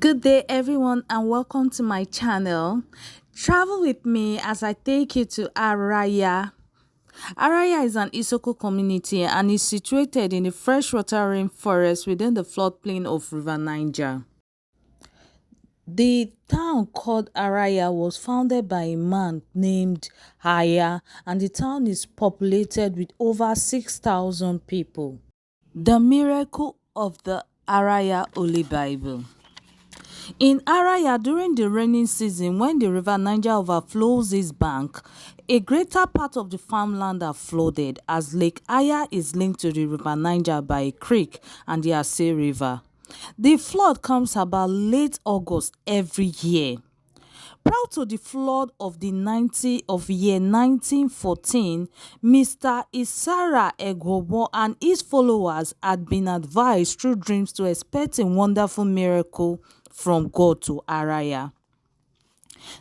Good day, everyone, and welcome to my channel. Travel with me as I take you to Araya. Araya is an Isoko community and is situated in the freshwater rainforest within the floodplain of River Niger. The town called Araya was founded by a man named Araya, and the town is populated with over 6,000 people. The miracle of the Araya Holy Bible. In Araya, during the rainy season, when the river Niger overflows its bank, a greater part of the farmland are flooded, as Lake Aya is linked to the river Niger by a creek and the Ase River. The flood comes about late August every year. Prior to the flood of year 1914, Mr. Isara Egwobo and his followers had been advised through dreams to expect a wonderful miracle from God to Araya.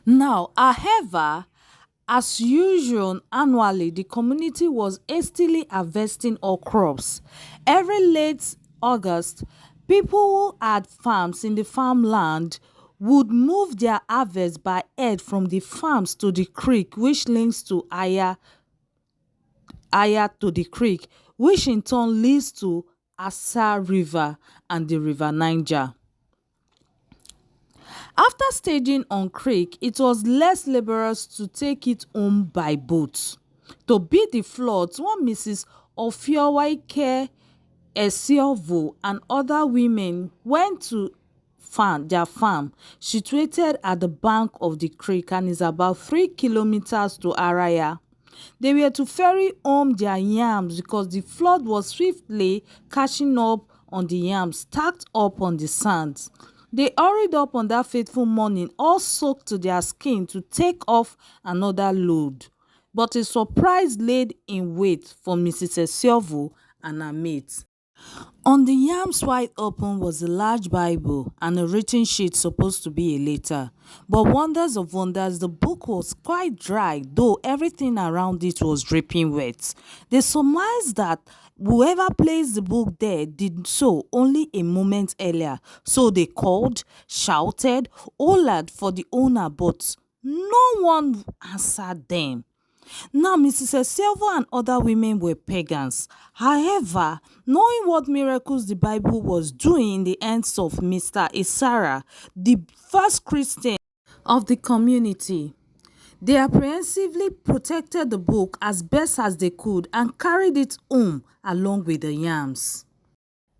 Now, however, as usual, annually, the community was hastily harvesting all crops. Every late August, people who had farms in the farmland would move their harvest by head from the farms to the creek, which links to Aya to the creek, which in turn leads to Asa River and the River Niger. After staging on creek, it was less laborious to take it home by boat. To beat the floods, one Mrs. Ofiowaike Esiovo and other women went to their farm, situated at the bank of the creek and is about 3 kilometers to Araya. They were to ferry home their yams because the flood was swiftly catching up on the yams stacked up on the sands. They hurried up on that fateful morning, all soaked to their skin, to take off another load. But a surprise laid in wait for Mrs. Esiovo and her mates. On the yams wide open was a large Bible and a written sheet supposed to be a letter. But wonders of wonders, the book was quite dry, though everything around it was dripping wet. They surmised that whoever placed the book there did so only a moment earlier. So they called, shouted, hollered for the owner, but no one answered them. Now, Mrs. Esilva and other women were pagans. However, knowing what miracles the Bible was doing in the hands of Mr. Isara, the first Christian of the community, they apprehensively protected the book as best as they could and carried it home along with the yams.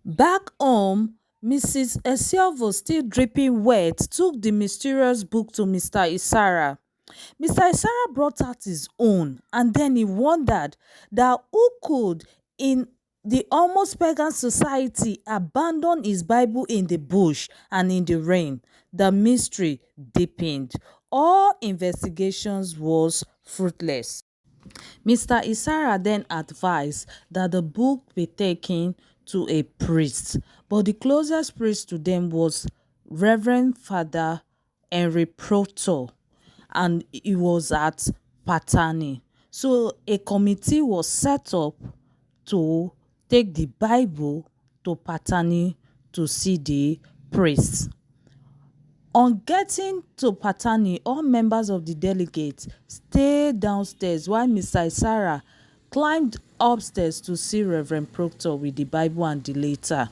Back home, Mrs. Esilva, still dripping wet, took the mysterious book to Mr. Isara. Mr. Isara brought out his own, and then he wondered that who could, in the almost pagan society, abandon his Bible in the bush and in the rain. The mystery deepened. All investigations was fruitless. Mr. Isara then advised that the book be taken to a priest, but the closest priest to them was Reverend Father Henry Proctor, and it was at Patani. So a committee was set up to take the Bible to Patani to see the priest. On getting to Patani, all members of the delegates stayed downstairs while Mr. Isara climbed upstairs to see Reverend Proctor with the Bible and the letter.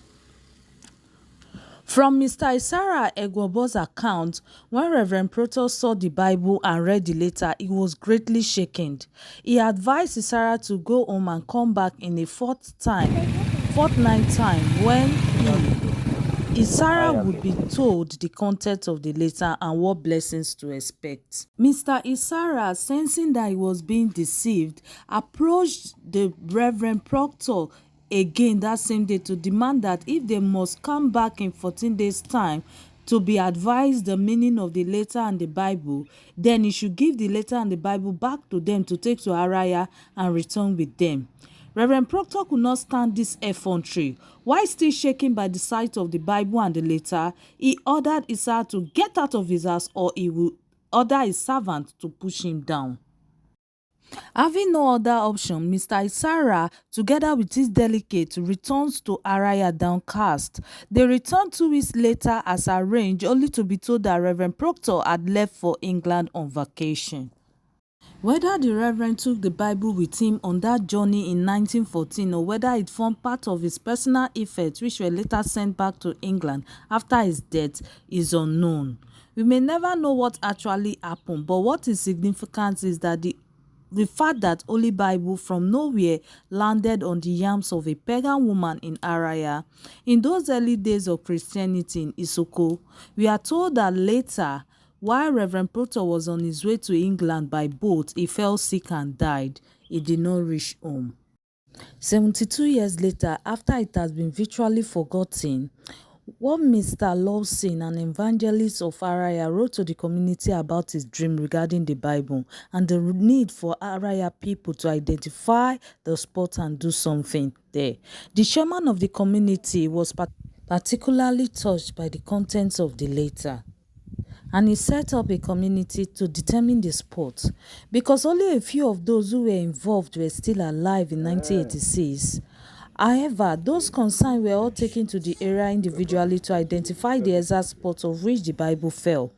From Mr. Isara Egwobo's account, when Reverend Proctor saw the Bible and read the letter, he was greatly shaken. He advised Isara to go home and come back in a fortnight time when Isara would be told the content of the letter and what blessings to expect. Mr. Isara, sensing that he was being deceived, approached the Reverend Proctor again that same day to demand that if they must come back in 14 days' time to be advised the meaning of the letter and the Bible, then he should give the letter and the Bible back to them to take to Araya and return with them. Reverend Proctor could not stand this effrontery. While still shaken by the sight of the Bible and the letter, he ordered Isara to get out of his house, or he would order his servant to push him down. Having no other option, Mr. Isara, together with his delegate, returns to Araya downcast. They return 2 weeks later as arranged, only to be told that Reverend Proctor had left for England on vacation. Whether the Reverend took the Bible with him on that journey in 1914 or whether it formed part of his personal effects which were later sent back to England after his death is unknown. We may never know what actually happened, but what is significant is that the fact that Holy Bible from nowhere landed on the yams of a pagan woman in Araya. In those early days of Christianity in Isoko, we are told that later, while Reverend Proctor was on his way to England by boat, he fell sick and died. He did not reach home. 72 years later, after it has been virtually forgotten, what Mr. Lawson, an evangelist of Araya, wrote to the community about his dream regarding the Bible and the need for Araya people to identify the spot and do something there. The chairman of the community was particularly touched by the contents of the letter, and he set up a committee to determine the spot. Because only a few of those who were involved were still alive in 1986. However, those concerned were all taken to the area individually to identify the exact spot of which the Bible fell.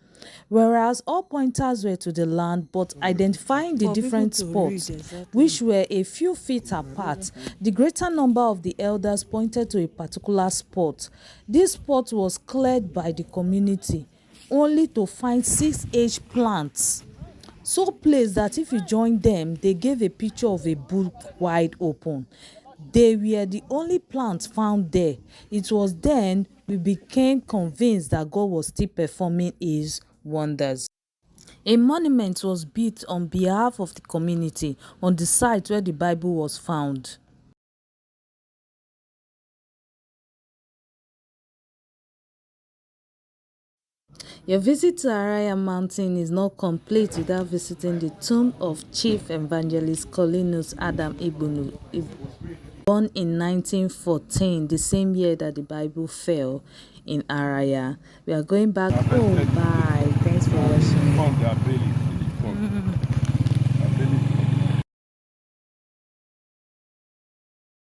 Whereas all pointers were to the land, but identifying the different spots, which were a few feet apart, the greater number of the elders pointed to a particular spot. This spot was cleared by the community, only to find 6 aged plants, so placed that if you join them, they gave a picture of a book wide open. They were the only plants found there. It was then we became convinced that God was still performing his wonders. A monument was built on behalf of the community on the site where the Bible was found. Your visit to Araya Mountain is not complete without visiting the tomb of Chief Evangelist Colinus Adam Ibunu, born in 1914, the same year that the Bible fell in Araya. We are going back home. Bye. Thanks for watching.